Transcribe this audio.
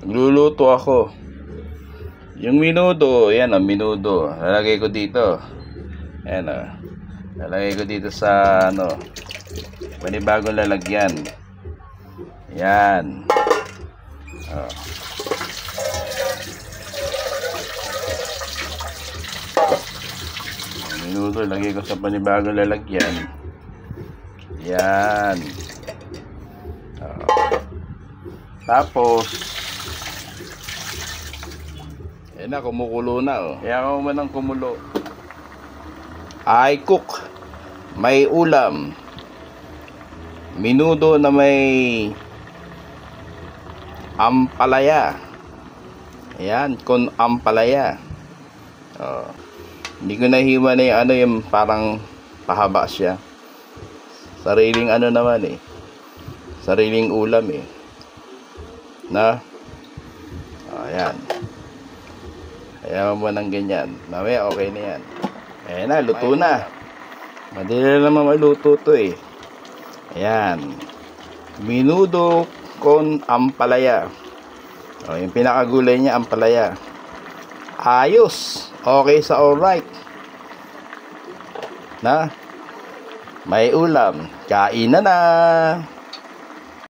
Nagluluto ako. Yung minudo, yan o, minudo. Lalagay ko dito. Ayan o. Lalagay ko dito sa ano, panibagong lalagyan. Yan. Oh. Minudo, lagay ko sa panibagong lalagyan. Yan. Oh. Tapos ayan na, kumukulo na oh. Kaya ako man ang kumulo. I cook. May ulam. Minudo na may ampalaya. Ayan, con ampalaya. Oh. Hindi ko nahiwa na yung ano, yung parang pahaba siya. Sariling ano naman eh. Sariling ulam eh. Na? Ayan. Ayaw mo ng ganyan. Mamaya okay na yan. Ayan na, luto na. Madali naman maluto to eh. Ayan. Minudo con ampalaya. O, yung pinakagulay niya, ampalaya. Ayos. Okay sa alright. Na? May ulam. Kain na na.